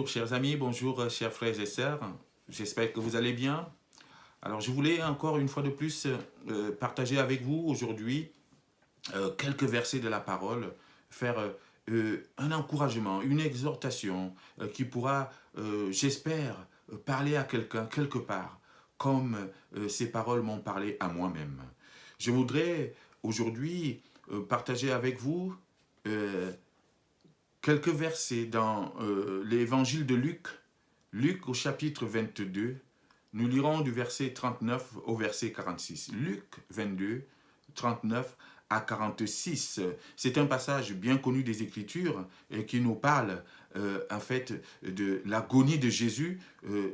Bonjour chers amis, bonjour chers frères et sœurs, j'espère que vous allez bien. Alors je voulais encore une fois de plus partager avec vous aujourd'hui quelques versets de la parole, faire un encouragement, une exhortation qui pourra, j'espère, parler à quelqu'un quelque part, comme ces paroles m'ont parlé à moi-même. Je voudrais aujourd'hui partager avec vous euh, quelques versets dans l'évangile de Luc, Luc au chapitre 22. Nous lirons du verset 39 au verset 46. Luc 22, 39 à 46. C'est un passage bien connu des Écritures et qui nous parle en fait de l'agonie de Jésus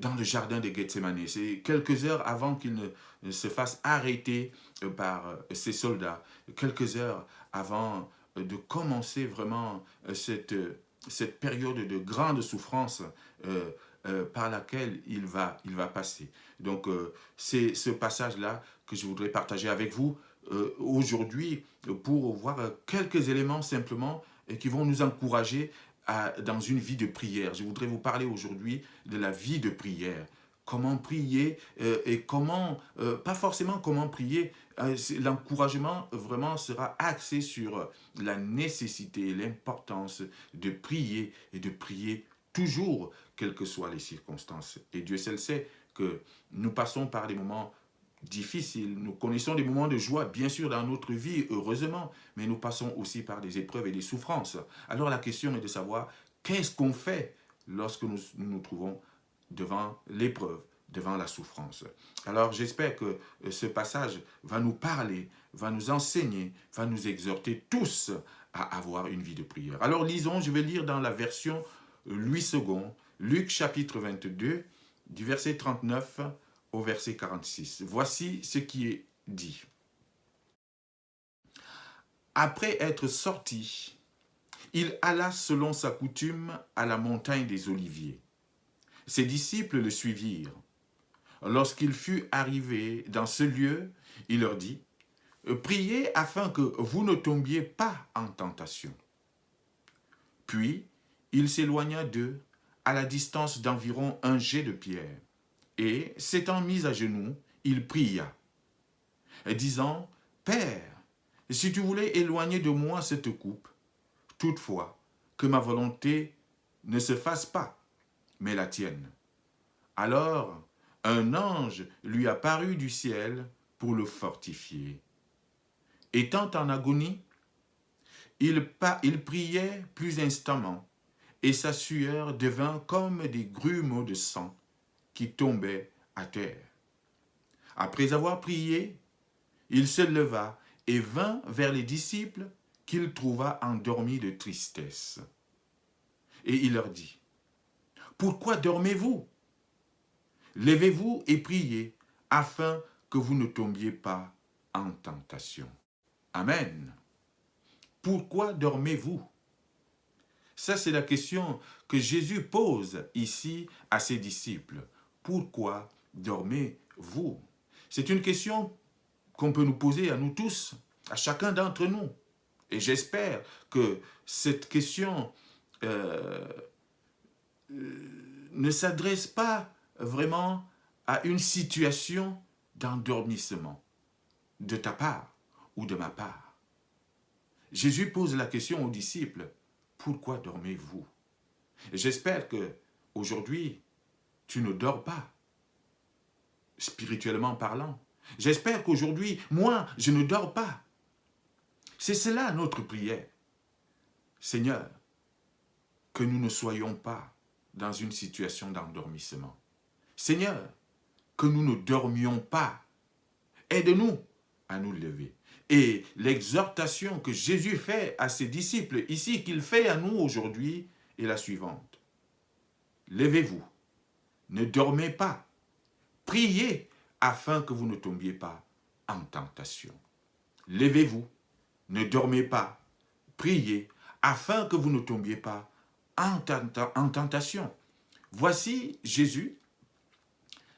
dans le jardin de Gethsémane. C'est quelques heures avant qu'il ne se fasse arrêter par ses soldats, quelques heures avant de commencer vraiment cette période de grande souffrance par laquelle il va passer. Donc, c'est ce passage-là que je voudrais partager avec vous aujourd'hui pour voir quelques éléments simplement qui vont nous encourager dans une vie de prière. Je voudrais vous parler aujourd'hui de la vie de prière. Comment prier et comment, pas forcément comment prier, l'encouragement vraiment sera axé sur la nécessité et l'importance de prier et de prier toujours, quelles que soient les circonstances. Et Dieu seul sait que nous passons par des moments difficiles, nous connaissons des moments de joie, bien sûr, dans notre vie, heureusement, mais nous passons aussi par des épreuves et des souffrances. Alors la question est de savoir qu'est-ce qu'on fait lorsque nous trouvons devant l'épreuve, devant la souffrance. Alors j'espère que ce passage va nous parler, va nous enseigner, va nous exhorter tous à avoir une vie de prière. Alors lisons, je vais lire dans la version Louis II, Luc chapitre 22, du verset 39 au verset 46. Voici ce qui est dit. Après être sorti, il alla selon sa coutume à la montagne des Oliviers. Ses disciples le suivirent. Lorsqu'il fut arrivé dans ce lieu, il leur dit, « Priez afin que vous ne tombiez pas en tentation. » Puis, il s'éloigna d'eux à la distance d'environ un jet de pierre, et, s'étant mis à genoux, il pria, disant, « Père, si tu voulais éloigner de moi cette coupe, toutefois, que ma volonté ne se fasse pas, mais la tienne. » Alors, un ange lui apparut du ciel pour le fortifier. Étant en agonie, il priait plus instamment, et sa sueur devint comme des grumeaux de sang qui tombaient à terre. Après avoir prié, il se leva et vint vers les disciples qu'il trouva endormis de tristesse. Et il leur dit, « Pourquoi dormez-vous? Levez-vous et priez, afin que vous ne tombiez pas en tentation. » Amen. Pourquoi dormez-vous? Ça, c'est la question que Jésus pose ici à ses disciples. Pourquoi dormez-vous? C'est une question qu'on peut nous poser à nous tous, à chacun d'entre nous. Et j'espère que cette question ne s'adresse pas vraiment à une situation d'endormissement de ta part ou de ma part. Jésus pose la question aux disciples, pourquoi dormez-vous? J'espère que aujourd'hui tu ne dors pas, spirituellement parlant. J'espère qu'aujourd'hui, moi, je ne dors pas. C'est cela notre prière. Seigneur, que nous ne soyons pas dans une situation d'endormissement. Seigneur, que nous ne dormions pas. Aide-nous à nous lever. Et l'exhortation que Jésus fait à ses disciples ici, qu'il fait à nous aujourd'hui, est la suivante. Levez-vous, ne dormez pas, priez afin que vous ne tombiez pas en tentation. Levez-vous, ne dormez pas, priez afin que vous ne tombiez pas en tentation. Voici Jésus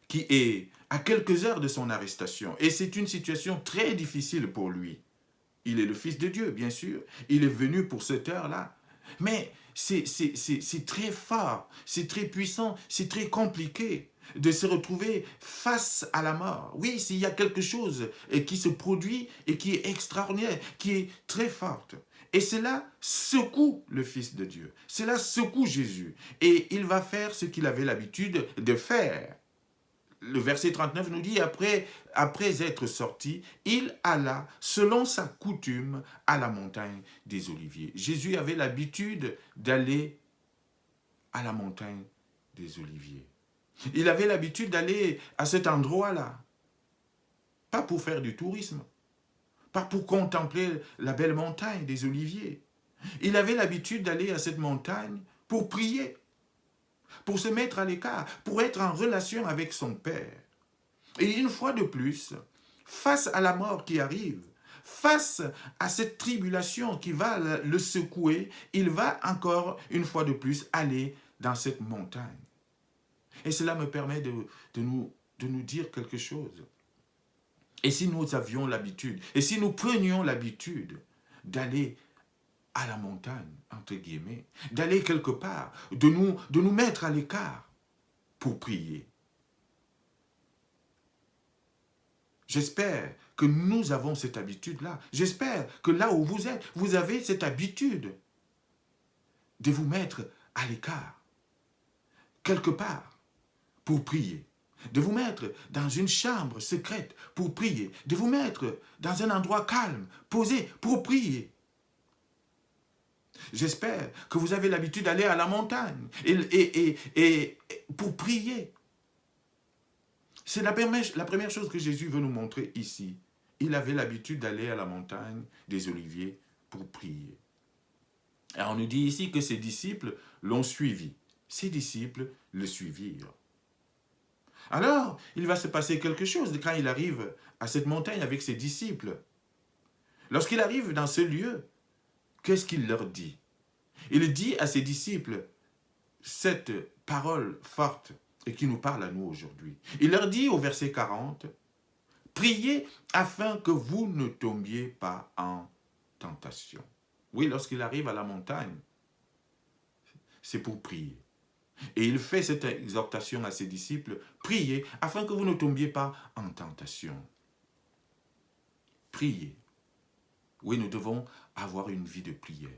qui est à quelques heures de son arrestation. Et c'est une situation très difficile pour lui. Il est le Fils de Dieu, bien sûr. Il est venu pour cette heure-là. Mais c'est très fort, c'est très puissant, c'est très compliqué de se retrouver face à la mort. Oui, s'il y a quelque chose qui se produit et qui est extraordinaire, qui est très forte. Et cela secoue le Fils de Dieu. Cela secoue Jésus. Et il va faire ce qu'il avait l'habitude de faire. Le verset 39 nous dit, après être sorti, il alla, selon sa coutume, à la montagne des Oliviers. Jésus avait l'habitude d'aller à la montagne des Oliviers. Il avait l'habitude d'aller à cet endroit-là, pas pour faire du tourisme, pas pour contempler la belle montagne des Oliviers. Il avait l'habitude d'aller à cette montagne pour prier, pour se mettre à l'écart, pour être en relation avec son Père. Et une fois de plus, face à la mort qui arrive, face à cette tribulation qui va le secouer, il va encore une fois de plus aller dans cette montagne. Et cela me permet de nous dire quelque chose. Et si nous avions l'habitude, et si nous prenions l'habitude d'aller à la montagne, entre guillemets, d'aller quelque part, de nous mettre à l'écart pour prier. J'espère que nous avons cette habitude-là. J'espère que là où vous êtes, vous avez cette habitude de vous mettre à l'écart, quelque part, pour prier. De vous mettre dans une chambre secrète pour prier. De vous mettre dans un endroit calme, posé, pour prier. J'espère que vous avez l'habitude d'aller à la montagne et pour prier. C'est la première chose que Jésus veut nous montrer ici. Il avait l'habitude d'aller à la montagne des Oliviers pour prier. Et on nous dit ici que ses disciples l'ont suivi. Ses disciples le suivirent. Alors, il va se passer quelque chose quand il arrive à cette montagne avec ses disciples. Lorsqu'il arrive dans ce lieu, qu'est-ce qu'il leur dit? Il dit à ses disciples cette parole forte et qui nous parle à nous aujourd'hui. Il leur dit au verset 40, « Priez afin que vous ne tombiez pas en tentation. » Oui, lorsqu'il arrive à la montagne, c'est pour prier. Et il fait cette exhortation à ses disciples, « Priez afin que vous ne tombiez pas en tentation. » Priez. Oui, nous devons avoir une vie de prière.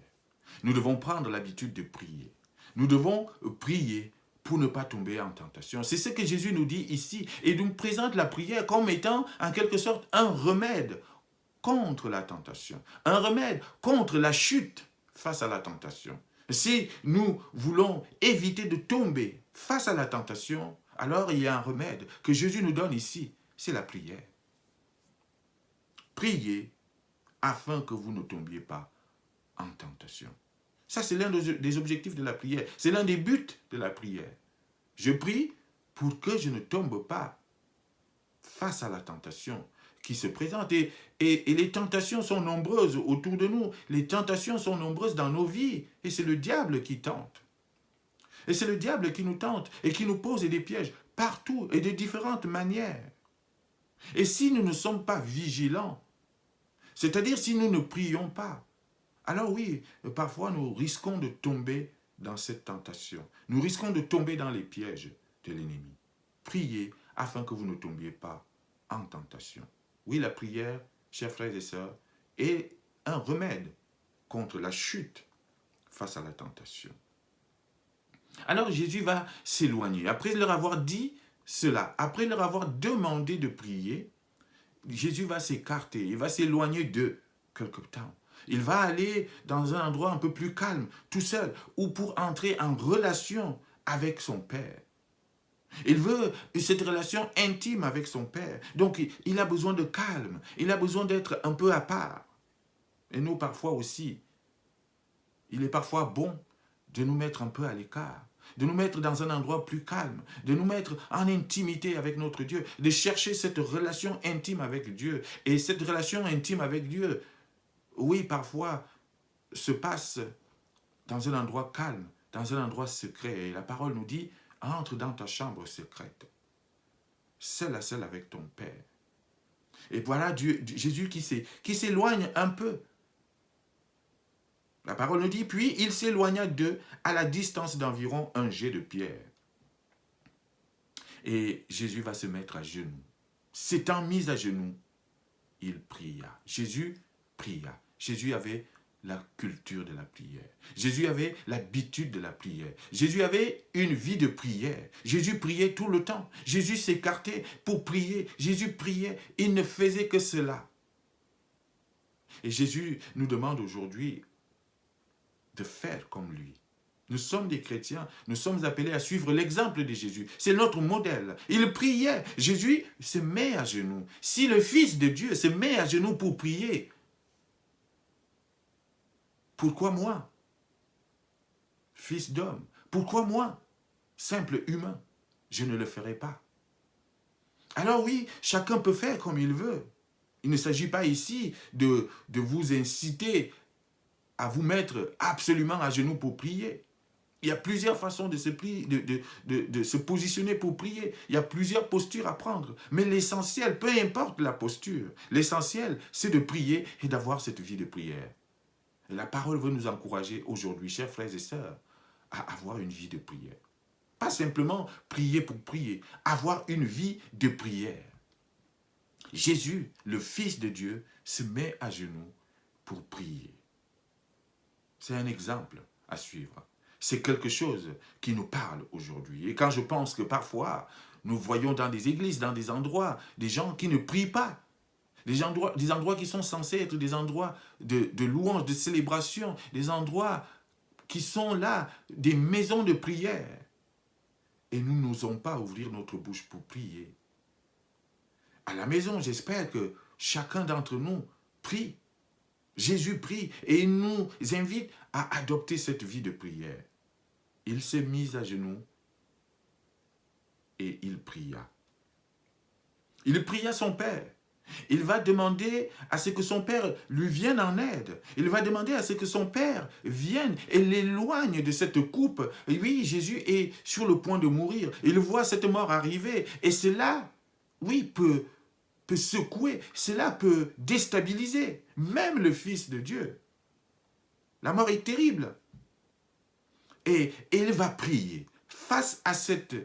Nous devons prendre l'habitude de prier. Nous devons prier pour ne pas tomber en tentation. C'est ce que Jésus nous dit ici. Et nous présente la prière comme étant en quelque sorte un remède contre la tentation. Un remède contre la chute face à la tentation. Si nous voulons éviter de tomber face à la tentation, alors il y a un remède que Jésus nous donne ici. C'est la prière. Priez afin que vous ne tombiez pas en tentation. Ça, c'est l'un des objectifs de la prière. C'est l'un des buts de la prière. Je prie pour que je ne tombe pas face à la tentation qui se présente. Et les tentations sont nombreuses autour de nous. Les tentations sont nombreuses dans nos vies. Et c'est le diable qui tente. Et c'est le diable qui nous tente et qui nous pose des pièges partout et de différentes manières. Et si nous ne sommes pas vigilants, c'est-à-dire si nous ne prions pas, alors oui, parfois nous risquons de tomber dans cette tentation. Nous risquons de tomber dans les pièges de l'ennemi. Priez afin que vous ne tombiez pas en tentation. Oui, la prière, chers frères et sœurs, est un remède contre la chute face à la tentation. Alors Jésus va s'éloigner. Après leur avoir dit cela, après leur avoir demandé de prier, Jésus va s'écarter, il va s'éloigner d'eux quelque temps. Il va aller dans un endroit un peu plus calme, tout seul, ou pour entrer en relation avec son Père. Il veut cette relation intime avec son Père. Donc, il a besoin de calme. Il a besoin d'être un peu à part. Et nous, parfois aussi, il est parfois bon de nous mettre un peu à l'écart, de nous mettre dans un endroit plus calme, de nous mettre en intimité avec notre Dieu, de chercher cette relation intime avec Dieu. Et cette relation intime avec Dieu, oui, parfois, se passe dans un endroit calme, dans un endroit secret. Et la parole nous dit, entre dans ta chambre secrète, seul à seul avec ton Père. Et voilà Jésus qui s'éloigne un peu. La parole nous dit, puis il s'éloigna d'eux à la distance d'environ un jet de pierre. Et Jésus va se mettre à genoux. S'étant mis à genoux, il pria. Jésus pria. Jésus avait la culture de la prière. Jésus avait l'habitude de la prière. Jésus avait une vie de prière. Jésus priait tout le temps. Jésus s'écartait pour prier. Jésus priait. Il ne faisait que cela. Et Jésus nous demande aujourd'hui de faire comme lui. Nous sommes des chrétiens, nous sommes appelés à suivre l'exemple de Jésus. C'est notre modèle. Il priait. Jésus se met à genoux. Si le Fils de Dieu se met à genoux pour prier, pourquoi moi, fils d'homme? Pourquoi moi, simple humain? Je ne le ferai pas. Alors oui, chacun peut faire comme il veut. Il ne s'agit pas ici de vous inciter à vous mettre absolument à genoux pour prier. Il y a plusieurs façons de se positionner pour prier. Il y a plusieurs postures à prendre. Mais l'essentiel, peu importe la posture, l'essentiel, c'est de prier et d'avoir cette vie de prière. Et la parole veut nous encourager aujourd'hui, chers frères et sœurs, à avoir une vie de prière. Pas simplement prier pour prier, avoir une vie de prière. Jésus, le Fils de Dieu, se met à genoux pour prier. C'est un exemple à suivre. C'est quelque chose qui nous parle aujourd'hui. Et quand je pense que parfois, nous voyons dans des églises, dans des endroits, des gens qui ne prient pas, des endroits qui sont censés être des endroits de louange, de célébration, des endroits qui sont là, des maisons de prière. Et nous n'osons pas ouvrir notre bouche pour prier. À la maison, j'espère que chacun d'entre nous prie. Jésus prie et il nous invite à adopter cette vie de prière. Il s'est mis à genoux et il pria. Il pria son Père. Il va demander à ce que son Père lui vienne en aide. Il va demander à ce que son Père vienne et l'éloigne de cette coupe. Et oui, Jésus est sur le point de mourir. Il voit cette mort arriver. Et cela, oui, peut secouer. Cela peut déstabiliser même le Fils de Dieu. La mort est terrible. Et il va prier face à cette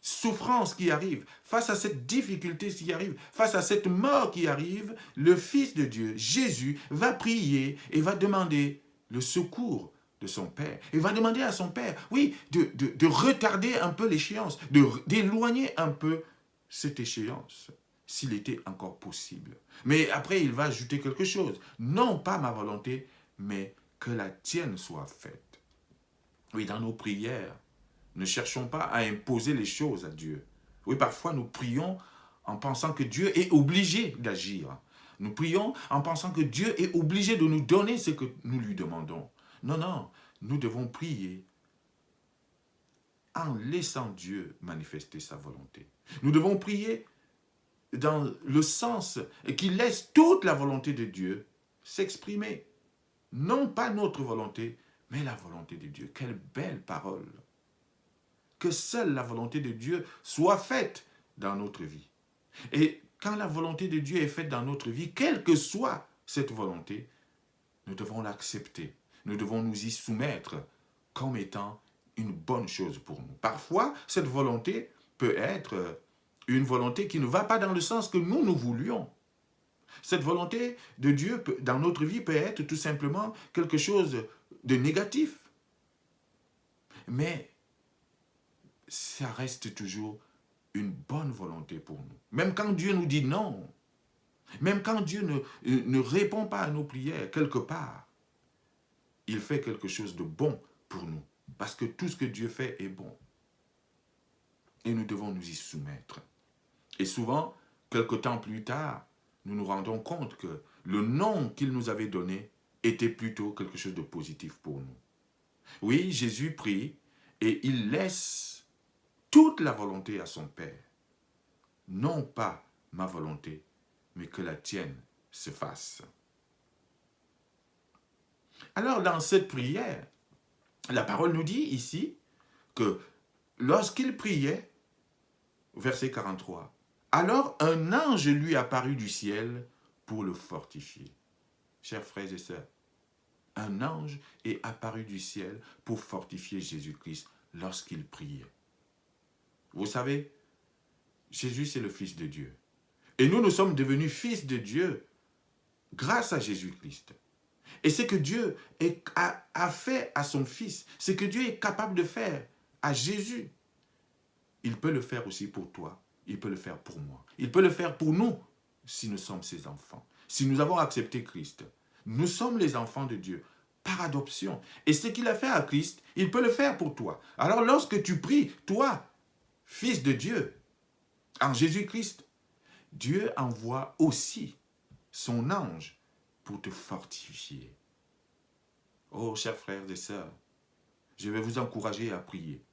souffrance qui arrive, face à cette difficulté qui arrive, face à cette mort qui arrive, le Fils de Dieu, Jésus, va prier et va demander le secours de son Père. Il va demander à son Père, oui, de retarder un peu l'échéance, d'éloigner un peu cette échéance, s'il était encore possible. Mais après, il va ajouter quelque chose. Non pas ma volonté, mais que la tienne soit faite. Oui, dans nos prières, ne cherchons pas à imposer les choses à Dieu. Oui, parfois nous prions en pensant que Dieu est obligé d'agir. Nous prions en pensant que Dieu est obligé de nous donner ce que nous lui demandons. Non, non, nous devons prier en laissant Dieu manifester sa volonté. Nous devons prier dans le sens qu'il laisse toute la volonté de Dieu s'exprimer. Non pas notre volonté, mais la volonté de Dieu. Quelle belle parole! Que seule la volonté de Dieu soit faite dans notre vie. Et quand la volonté de Dieu est faite dans notre vie, quelle que soit cette volonté, nous devons l'accepter. Nous devons nous y soumettre comme étant une bonne chose pour nous. Parfois, cette volonté peut être une volonté qui ne va pas dans le sens que nous voulions. Cette volonté de Dieu dans notre vie peut être tout simplement quelque chose de négatif. Mais ça reste toujours une bonne volonté pour nous. Même quand Dieu nous dit non, même quand Dieu ne répond pas à nos prières, quelque part, il fait quelque chose de bon pour nous. Parce que tout ce que Dieu fait est bon. Et nous devons nous y soumettre. Et souvent, quelque temps plus tard, nous nous rendons compte que le non qu'il nous avait donné était plutôt quelque chose de positif pour nous. Oui, Jésus prie et il laisse toute la volonté à son Père. Non pas ma volonté, mais que la tienne se fasse. Alors, dans cette prière, la parole nous dit ici que lorsqu'il priait, verset 43, alors un ange lui apparut du ciel pour le fortifier. Chers frères et sœurs, un ange est apparu du ciel pour fortifier Jésus-Christ lorsqu'il priait. Vous savez, Jésus, c'est le Fils de Dieu. Et nous sommes devenus fils de Dieu grâce à Jésus-Christ. Et ce que Dieu a fait à son Fils, ce que Dieu est capable de faire à Jésus, il peut le faire aussi pour toi, il peut le faire pour moi, il peut le faire pour nous si nous sommes ses enfants. Si nous avons accepté Christ, nous sommes les enfants de Dieu par adoption. Et ce qu'il a fait à Christ, il peut le faire pour toi. Alors lorsque tu pries, toi, fils de Dieu, en Jésus-Christ, Dieu envoie aussi son ange pour te fortifier. Oh, chers frères et sœurs, je vais vous encourager à prier.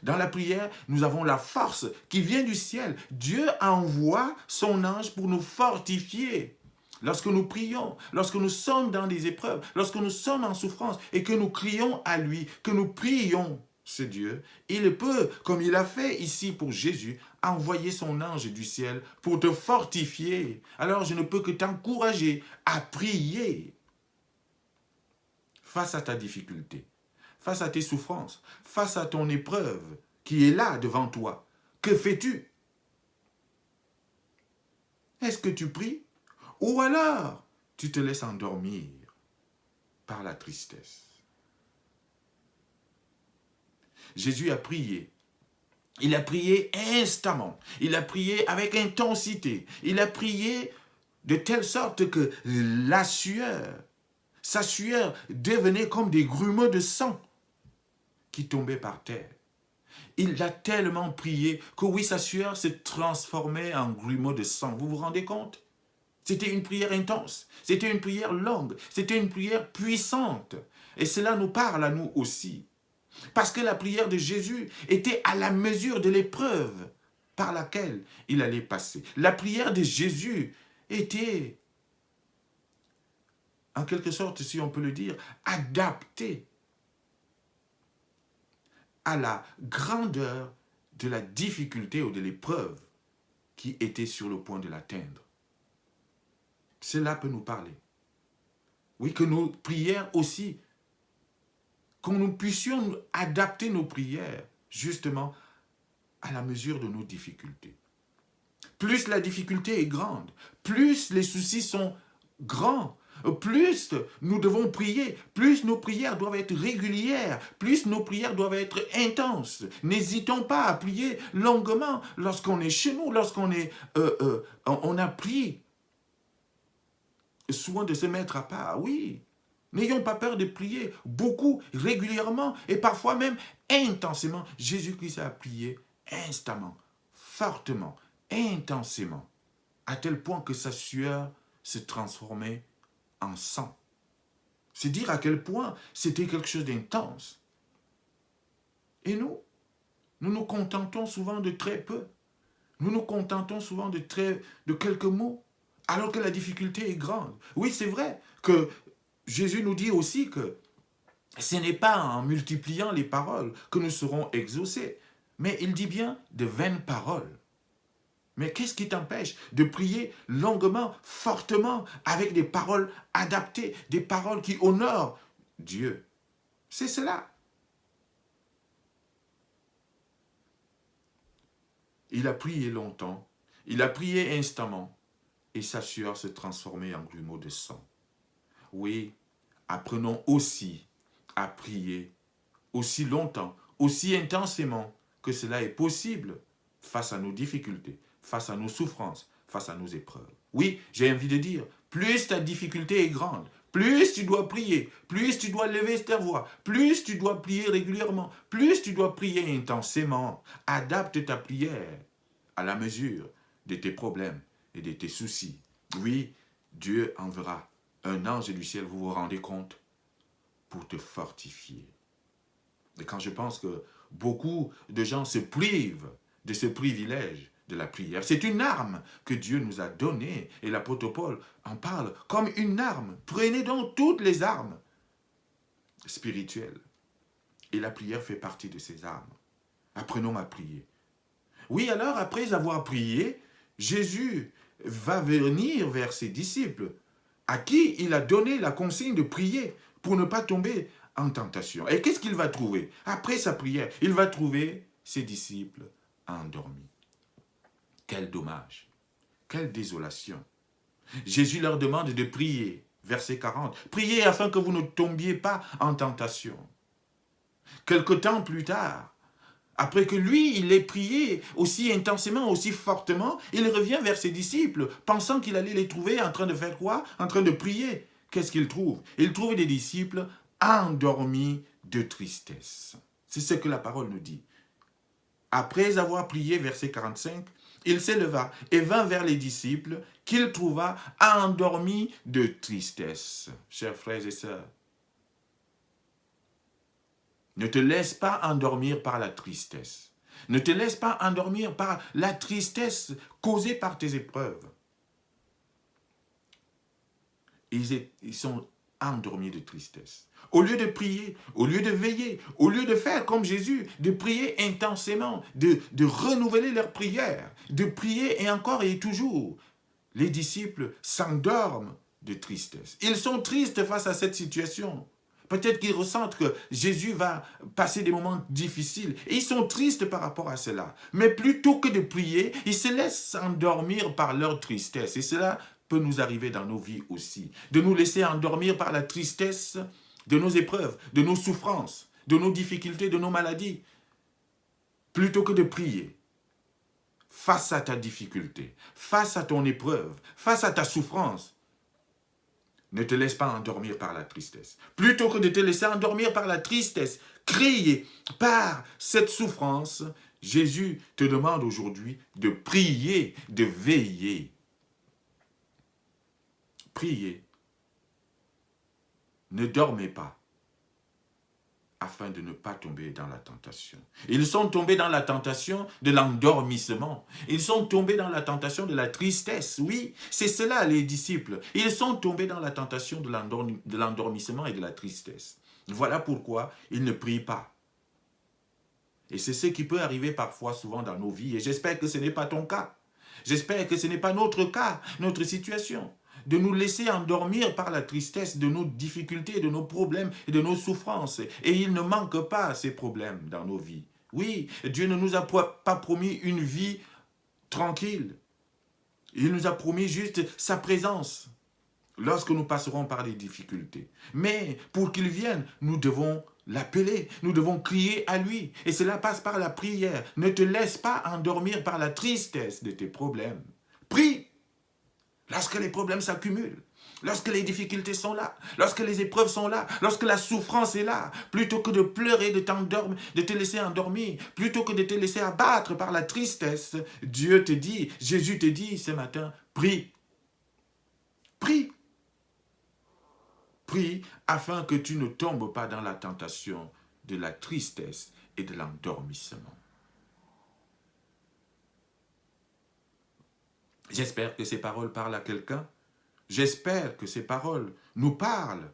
Dans la prière, nous avons la force qui vient du ciel. Dieu envoie son ange pour nous fortifier. Lorsque nous prions, lorsque nous sommes dans des épreuves, lorsque nous sommes en souffrance et que nous crions à lui, que nous prions ce Dieu, il peut, comme il a fait ici pour Jésus, envoyer son ange du ciel pour te fortifier. Alors je ne peux que t'encourager à prier face à ta difficulté, face à tes souffrances, face à ton épreuve qui est là devant toi. Que fais-tu? Est-ce que tu pries? Ou alors, tu te laisses endormir par la tristesse? Jésus a prié. Il a prié instamment. Il a prié avec intensité. Il a prié de telle sorte que la sueur, sa sueur devenait comme des grumeaux de sang qui tombaient par terre. Il a tellement prié que oui, sa sueur se transformait en grumeaux de sang. Vous vous rendez compte? C'était une prière intense, c'était une prière longue, c'était une prière puissante. Et cela nous parle à nous aussi. Parce que la prière de Jésus était à la mesure de l'épreuve par laquelle il allait passer. La prière de Jésus était, en quelque sorte, si on peut le dire, adaptée à la grandeur de la difficulté ou de l'épreuve qui était sur le point de l'atteindre. Cela peut nous parler. Oui, que nos prières aussi, que nous puissions adapter nos prières justement à la mesure de nos difficultés. Plus la difficulté est grande, plus les soucis sont grands, plus nous devons prier, plus nos prières doivent être régulières, plus nos prières doivent être intenses. N'hésitons pas à prier longuement lorsqu'on est chez nous, on a prié. Souvent de se mettre à part, oui. N'ayons pas peur de prier beaucoup, régulièrement et parfois même intensément. Jésus-Christ a prié instamment, fortement, intensément, à tel point que sa sueur se transformait en sang. C'est dire à quel point c'était quelque chose d'intense. Et nous nous contentons souvent de très peu. Nous nous contentons souvent de quelques mots, alors que la difficulté est grande. Oui, c'est vrai que Jésus nous dit aussi que ce n'est pas en multipliant les paroles que nous serons exaucés, mais il dit bien de vaines paroles. Mais qu'est-ce qui t'empêche de prier longuement, fortement, avec des paroles adaptées, des paroles qui honorent Dieu? C'est cela. Il a prié longtemps, il a prié instamment, et sa sueur se transformait en grumeaux de sang. Oui, apprenons aussi à prier aussi longtemps, aussi intensément que cela est possible face à nos difficultés, face à nos souffrances, face à nos épreuves. Oui, j'ai envie de dire, plus ta difficulté est grande, plus tu dois prier, plus tu dois lever ta voix, plus tu dois prier régulièrement, plus tu dois prier intensément. Adapte ta prière à la mesure de tes problèmes et de tes soucis. Oui, Dieu enverra un ange du ciel, vous vous rendez compte, pour te fortifier. Et quand je pense que beaucoup de gens se privent de ce privilège de la prière, c'est une arme que Dieu nous a donnée, et l'apôtre Paul en parle comme une arme. Prenez donc toutes les armes spirituelles. Et la prière fait partie de ces armes. Apprenons à prier. Oui, alors après avoir prié, Jésus va venir vers ses disciples, à qui il a donné la consigne de prier pour ne pas tomber en tentation. Et qu'est-ce qu'il va trouver? Après sa prière, il va trouver ses disciples endormis. Quel dommage, quelle désolation. Jésus leur demande de prier, verset 40. Priez afin que vous ne tombiez pas en tentation. Quelque temps plus tard, après que lui, il ait prié aussi intensément, aussi fortement, il revient vers ses disciples, pensant qu'il allait les trouver en train de faire quoi? En train de prier. Qu'est-ce qu'il trouve? Il trouve des disciples endormis de tristesse. C'est ce que la parole nous dit. Après avoir prié, verset 45, il s'éleva et vint vers les disciples qu'il trouva endormis de tristesse. Chers frères et sœurs, ne te laisse pas endormir par la tristesse. Ne te laisse pas endormir par la tristesse causée par tes épreuves. Ils sont endormis de tristesse. Au lieu de prier, au lieu de veiller, au lieu de faire comme Jésus, de prier intensément, de renouveler leurs prières, de prier et encore et toujours, les disciples s'endorment de tristesse. Ils sont tristes face à cette situation. Peut-être qu'ils ressentent que Jésus va passer des moments difficiles. Et ils sont tristes par rapport à cela. Mais plutôt que de prier, ils se laissent endormir par leur tristesse. Et cela peut nous arriver dans nos vies aussi. De nous laisser endormir par la tristesse de nos épreuves, de nos souffrances, de nos difficultés, de nos maladies. Plutôt que de prier, face à ta difficulté, face à ton épreuve, face à ta souffrance, ne te laisse pas endormir par la tristesse. Plutôt que de te laisser endormir par la tristesse, créée par cette souffrance, Jésus te demande aujourd'hui de prier, de veiller. Priez. Ne dormez pas, afin de ne pas tomber dans la tentation. Ils sont tombés dans la tentation de l'endormissement. Ils sont tombés dans la tentation de la tristesse. Oui, c'est cela les disciples. Ils sont tombés dans la tentation de l'endormissement et de la tristesse. Voilà pourquoi ils ne prient pas. Et c'est ce qui peut arriver parfois, souvent dans nos vies. Et j'espère que ce n'est pas ton cas. J'espère que ce n'est pas notre cas, notre situation. De nous laisser endormir par la tristesse de nos difficultés, de nos problèmes et de nos souffrances. Et il ne manque pas ces problèmes dans nos vies. Oui, Dieu ne nous a pas promis une vie tranquille. Il nous a promis juste sa présence lorsque nous passerons par des difficultés. Mais pour qu'il vienne, nous devons l'appeler, nous devons crier à lui. Et cela passe par la prière. Ne te laisse pas endormir par la tristesse de tes problèmes. Prie. Lorsque les problèmes s'accumulent, lorsque les difficultés sont là, lorsque les épreuves sont là, lorsque la souffrance est là, plutôt que de pleurer, de te laisser endormir, plutôt que de te laisser abattre par la tristesse, Dieu te dit, Jésus te dit ce matin, prie. Prie. Prie afin que tu ne tombes pas dans la tentation de la tristesse et de l'endormissement. J'espère que ces paroles parlent à quelqu'un. J'espère que ces paroles nous parlent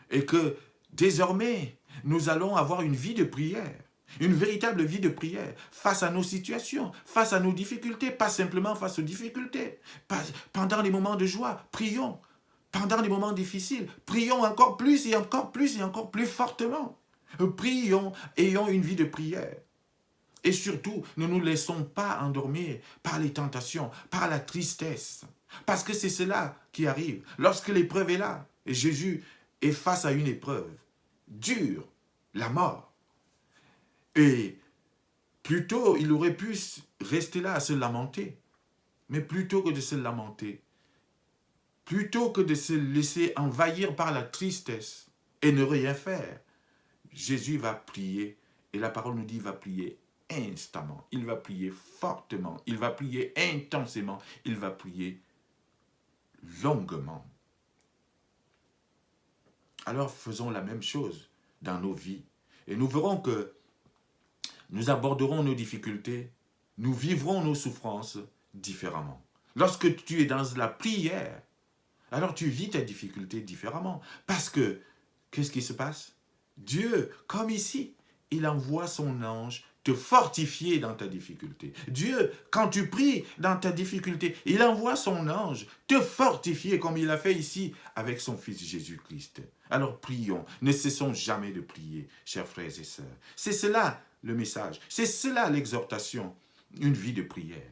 et que désormais, nous allons avoir une vie de prière, une véritable vie de prière face à nos situations, face à nos difficultés, pas simplement face aux difficultés. Pendant les moments de joie, prions. Pendant les moments difficiles, prions encore plus et encore plus et encore plus fortement. Prions, ayons une vie de prière. Et surtout, ne nous laissons pas endormir par les tentations, par la tristesse. Parce que c'est cela qui arrive. Lorsque l'épreuve est là, et Jésus est face à une épreuve dure, la mort. Et plutôt, il aurait pu rester là à se lamenter. Mais plutôt que de se lamenter, plutôt que de se laisser envahir par la tristesse et ne rien faire, Jésus va prier. Et la parole nous dit, il va prier instamment, il va prier fortement, il va prier intensément, il va prier longuement. Alors faisons la même chose dans nos vies et nous verrons que nous aborderons nos difficultés, nous vivrons nos souffrances différemment. Lorsque tu es dans la prière, alors tu vis tes difficultés différemment. Parce que, qu'est-ce qui se passe? Dieu, comme ici, il envoie son ange te fortifier dans ta difficulté. Dieu, quand tu pries dans ta difficulté, il envoie son ange te fortifier comme il a fait ici avec son Fils Jésus-Christ. Alors prions, ne cessons jamais de prier, chers frères et sœurs. C'est cela le message, c'est cela l'exhortation, une vie de prière.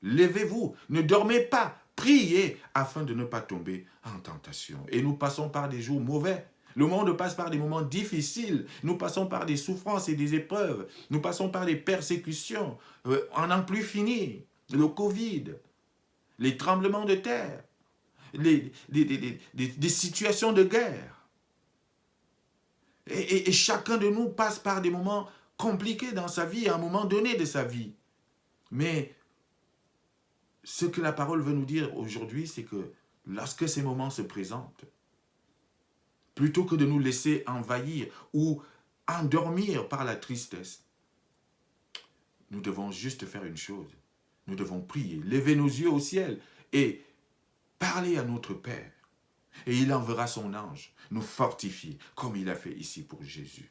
Levez-vous, ne dormez pas, priez afin de ne pas tomber en tentation. Et nous passons par des jours mauvais. Le monde passe par des moments difficiles. Nous passons par des souffrances et des épreuves. Nous passons par des persécutions. On n'en plus finir. Le Covid, les tremblements de terre, des situations de guerre. Et chacun de nous passe par des moments compliqués dans sa vie, à un moment donné de sa vie. Mais ce que la parole veut nous dire aujourd'hui, c'est que lorsque ces moments se présentent, plutôt que de nous laisser envahir ou endormir par la tristesse, nous devons juste faire une chose. Nous devons prier, lever nos yeux au ciel et parler à notre Père. Et il enverra son ange nous fortifier, comme il a fait ici pour Jésus.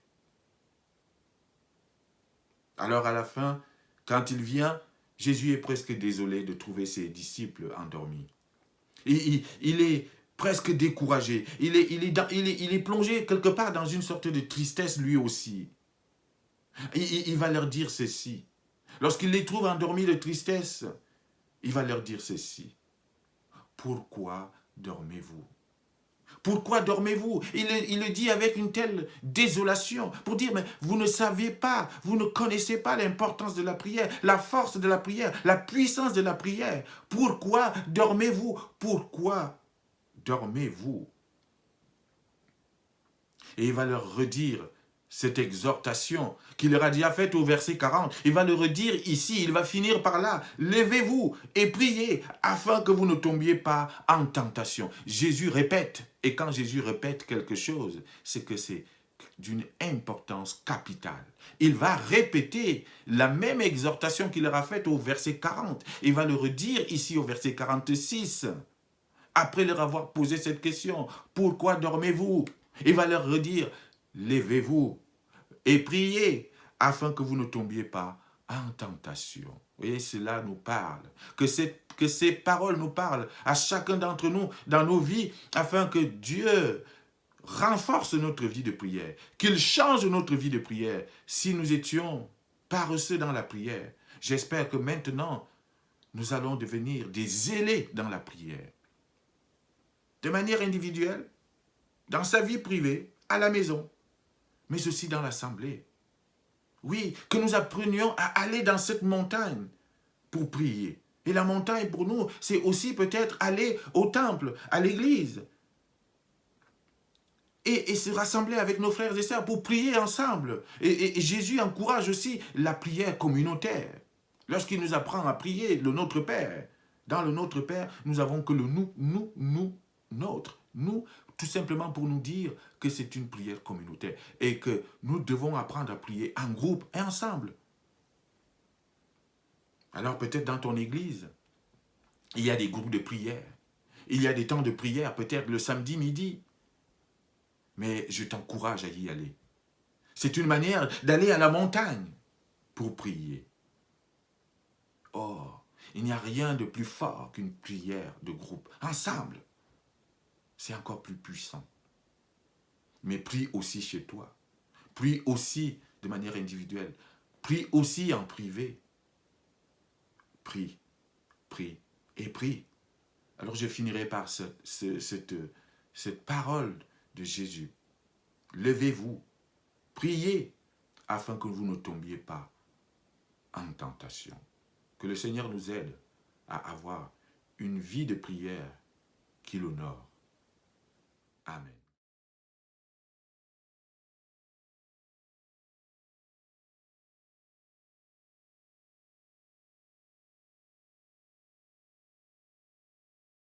Alors à la fin, quand il vient, Jésus est presque désolé de trouver ses disciples endormis. Il est presque découragé. Il est plongé quelque part dans une sorte de tristesse lui aussi. Il va leur dire ceci. Lorsqu'il les trouve endormis de tristesse, il va leur dire ceci. Pourquoi dormez-vous? Pourquoi dormez-vous? Il le dit avec une telle désolation pour dire, mais vous ne savez pas, vous ne connaissez pas l'importance de la prière, la force de la prière, la puissance de la prière. Pourquoi dormez-vous? Pourquoi dormez-vous? Et il va leur redire cette exhortation qu'il leur a déjà faite au verset 40. Il va le redire ici, il va finir par là. Levez-vous et priez afin que vous ne tombiez pas en tentation. Jésus répète, et quand Jésus répète quelque chose, c'est que c'est d'une importance capitale. Il va répéter la même exhortation qu'il leur a faite au verset 40. Il va le redire ici au verset 46. Après leur avoir posé cette question, pourquoi dormez-vous? Il va leur redire, levez-vous et priez afin que vous ne tombiez pas en tentation. Vous voyez, cela nous parle. Que ces paroles nous parlent à chacun d'entre nous dans nos vies afin que Dieu renforce notre vie de prière, qu'il change notre vie de prière. Si nous étions paresseux dans la prière, j'espère que maintenant, nous allons devenir des zélés dans la prière. De manière individuelle, dans sa vie privée, à la maison, mais aussi dans l'assemblée. Oui, que nous apprenions à aller dans cette montagne pour prier. Et la montagne, pour nous, c'est aussi peut-être aller au temple, à l'église. Et se rassembler avec nos frères et sœurs pour prier ensemble. Et Jésus encourage aussi la prière communautaire. Lorsqu'il nous apprend à prier le Notre Père. Dans le Notre Père, nous avons que le nous, notre. Nous, tout simplement pour nous dire que c'est une prière communautaire et que nous devons apprendre à prier en groupe et ensemble. Alors peut-être dans ton église, il y a des groupes de prière. Il y a des temps de prière, peut-être le samedi midi. Mais je t'encourage à y aller. C'est une manière d'aller à la montagne pour prier. Or, il n'y a rien de plus fort qu'une prière de groupe. Ensemble, c'est encore plus puissant. Mais prie aussi chez toi. Prie aussi de manière individuelle. Prie aussi en privé. Prie, prie et prie. Alors je finirai par cette parole de Jésus. Levez-vous, priez, afin que vous ne tombiez pas en tentation. Que le Seigneur nous aide à avoir une vie de prière qui l'honore. Amen.